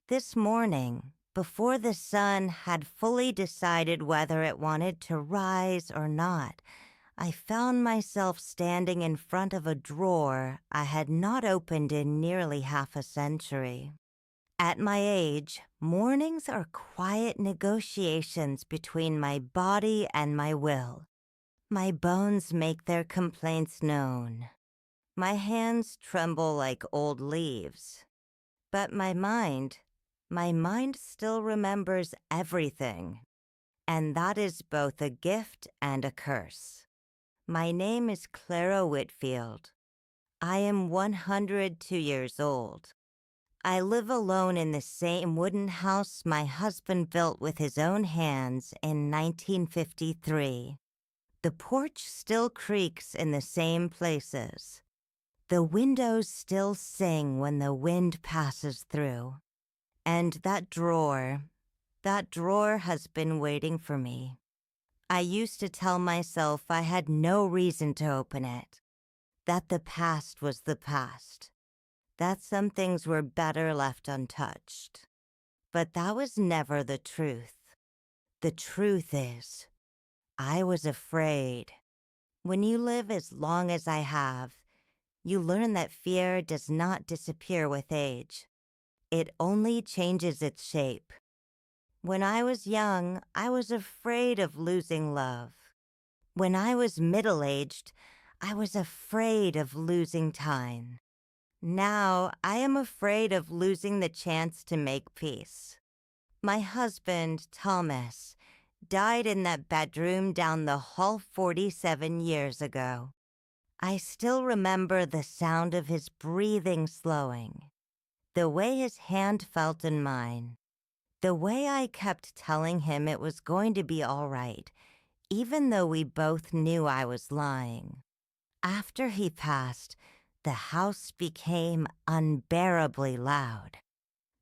This morning, before the sun had fully decided whether it wanted to rise or not, I found myself standing in front of a drawer I had not opened in nearly half a century. At my age, mornings are quiet negotiations between my body and my will. My bones make their complaints known. My hands tremble like old leaves. But my mind still remembers everything. And that is both a gift and a curse. My name is Clara Whitfield. I am 102 years old. I live alone in the same wooden house my husband built with his own hands in 1953. The porch still creaks in the same places. The windows still sing when the wind passes through. And that drawer has been waiting for me. I used to tell myself I had no reason to open it, that the past was the past, that some things were better left untouched. But that was never the truth. The truth is, I was afraid. When you live as long as I have, you learn that fear does not disappear with age. It only changes its shape. When I was young, I was afraid of losing love. When I was middle-aged, I was afraid of losing time. Now I am afraid of losing the chance to make peace. My husband, Thomas, died in that bedroom down the hall 47 years ago. I still remember the sound of his breathing slowing, the way his hand felt in mine, the way I kept telling him it was going to be all right, even though we both knew I was lying. After he passed, the house became unbearably loud,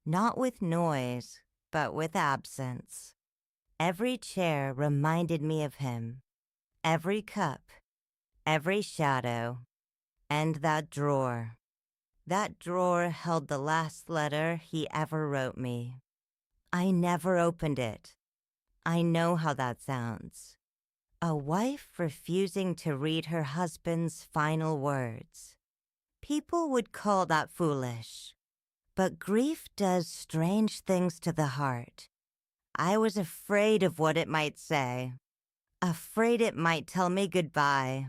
not with noise, but with absence. Every chair reminded me of him, every cup, every shadow, and that drawer. That drawer held the last letter he ever wrote me. I never opened it. I know how that sounds. A wife refusing to read her husband's final words. People would call that foolish. But grief does strange things to the heart. I was afraid of what it might say. Afraid it might tell me goodbye.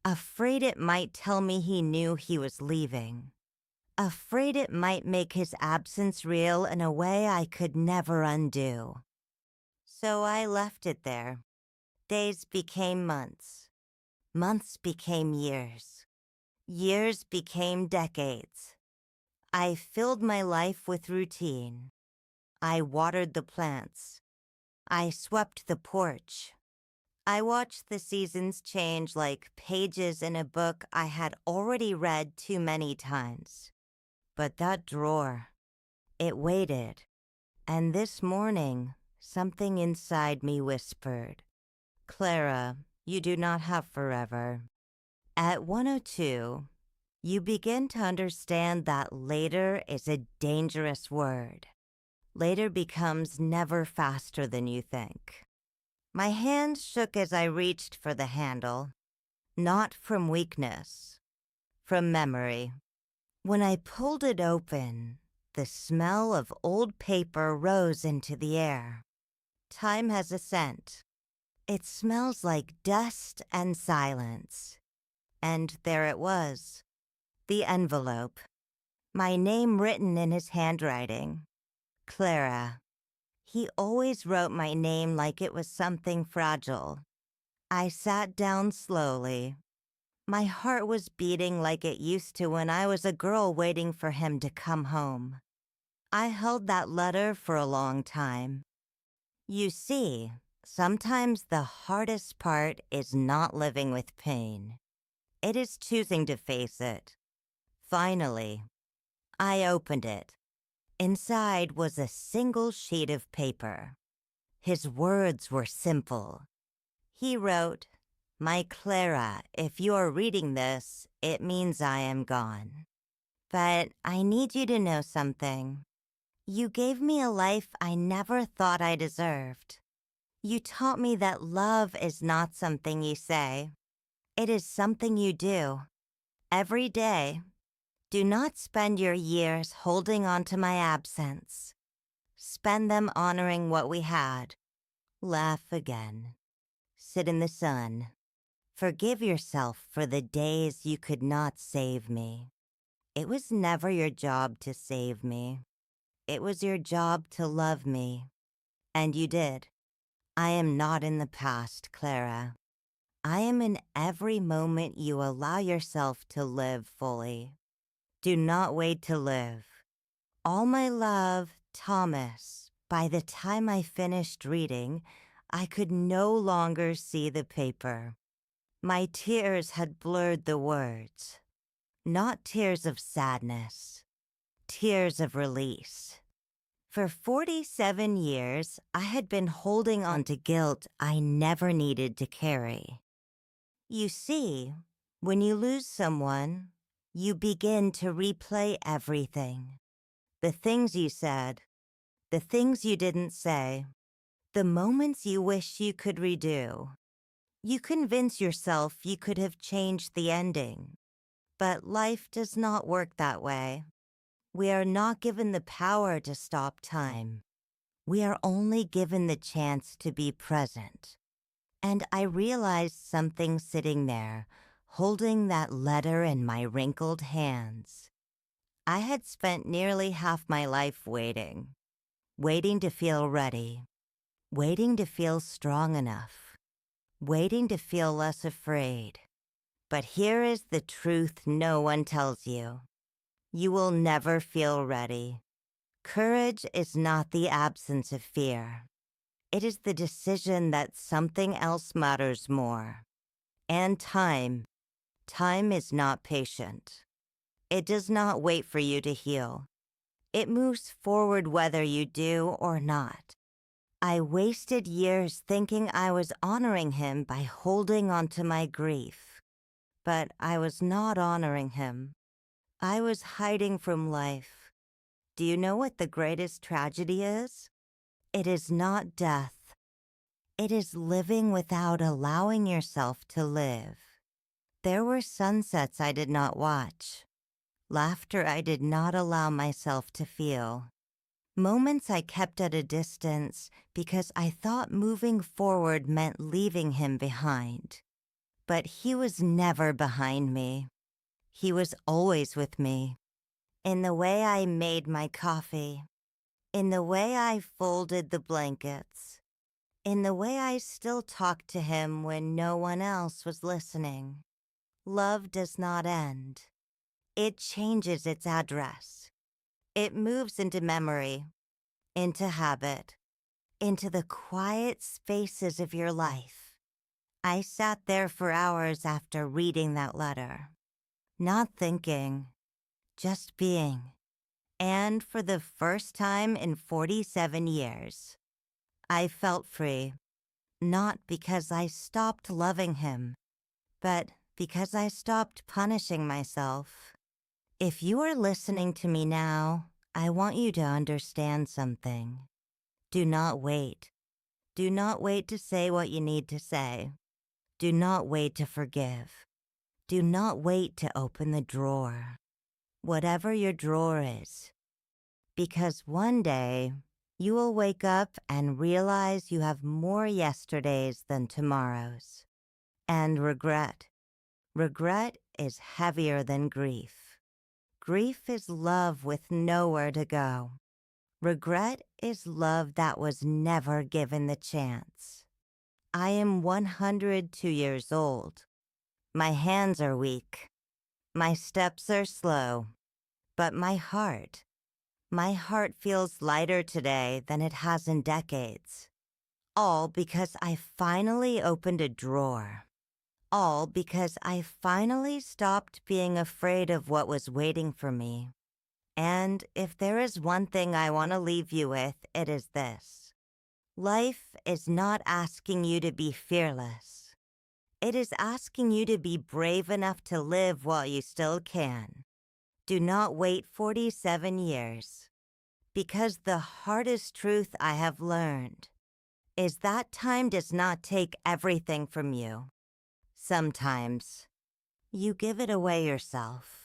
Afraid it might tell me he knew he was leaving. Afraid it might make his absence real in a way I could never undo. So I left it there. Days became months. Months became years. Years became decades. I filled my life with routine. I watered the plants. I swept the porch. I watched the seasons change like pages in a book I had already read too many times. But that drawer, it waited. And this morning, something inside me whispered, "Clara, you do not have forever." At 102, you begin to understand that later is a dangerous word. Later becomes never faster than you think. My hand shook as I reached for the handle, not from weakness, from memory. When I pulled it open, the smell of old paper rose into the air. Time has a scent. It smells like dust and silence. And there it was, the envelope, my name written in his handwriting, Clara. He always wrote my name like it was something fragile. I sat down slowly. My heart was beating like it used to when I was a girl waiting for him to come home. I held that letter for a long time. You see, sometimes the hardest part is not living with pain. It is choosing to face it. Finally, I opened it. Inside was a single sheet of paper. His words were simple. He wrote, "My Clara, if you are reading this, it means I am gone. But I need you to know something. You gave me a life I never thought I deserved. You taught me that love is not something you say. It is something you do. Every day. Do not spend your years holding on to my absence. Spend them honoring what we had. Laugh again. Sit in the sun. Forgive yourself for the days you could not save me. It was never your job to save me. It was your job to love me. And you did. I am not in the past, Clara. I am in every moment you allow yourself to live fully. Do not wait to live. All my love, Thomas. By the time I finished reading, I could no longer see the paper. My tears had blurred the words. Not tears of sadness, tears of release. For 47 years, I had been holding on to guilt I never needed to carry. You see, when you lose someone, you begin to replay everything. The things you said, the things you didn't say, the moments you wish you could redo. You convince yourself you could have changed the ending. But life does not work that way. We are not given the power to stop time. We are only given the chance to be present. And I realized something sitting there, holding that letter in my wrinkled hands. I had spent nearly half my life waiting to feel ready, waiting to feel strong enough, waiting to feel less afraid. But here is the truth no one tells you. You will never feel ready. Courage is not the absence of fear. It is the decision that something else matters more. And time is not patient. It does not wait for you to heal. It moves forward whether you do or not. I wasted years thinking I was honoring him by holding on to my grief. But I was not honoring him. I was hiding from life. Do you know what the greatest tragedy is? It is not death. It is living without allowing yourself to live. There were sunsets I did not watch. Laughter I did not allow myself to feel. Moments I kept at a distance because I thought moving forward meant leaving him behind. But he was never behind me. He was always with me. In the way I made my coffee. In the way I folded the blankets. In the way I still talked to him when no one else was listening. Love does not end. It changes its address. It moves into memory, into habit, into the quiet spaces of your life. I sat there for hours after reading that letter, not thinking, just being. And for the first time in 47 years, I felt free, not because I stopped loving him, but because I stopped punishing myself. If you are listening to me now, I want you to understand something. Do not wait. Do not wait to say what you need to say. Do not wait to forgive. Do not wait to open the drawer, whatever your drawer is, because one day you will wake up and realize you have more yesterdays than tomorrows. And regret. Regret is heavier than grief. Grief is love with nowhere to go. Regret is love that was never given the chance. I am 102 years old. My hands are weak. My steps are slow. But my heart feels lighter today than it has in decades. All because I finally opened a drawer. All because I finally stopped being afraid of what was waiting for me. And if there is one thing I want to leave you with, it is this. Life is not asking you to be fearless. It is asking you to be brave enough to live while you still can. Do not wait 47 years. Because the hardest truth I have learned is that time does not take everything from you. Sometimes you give it away yourself.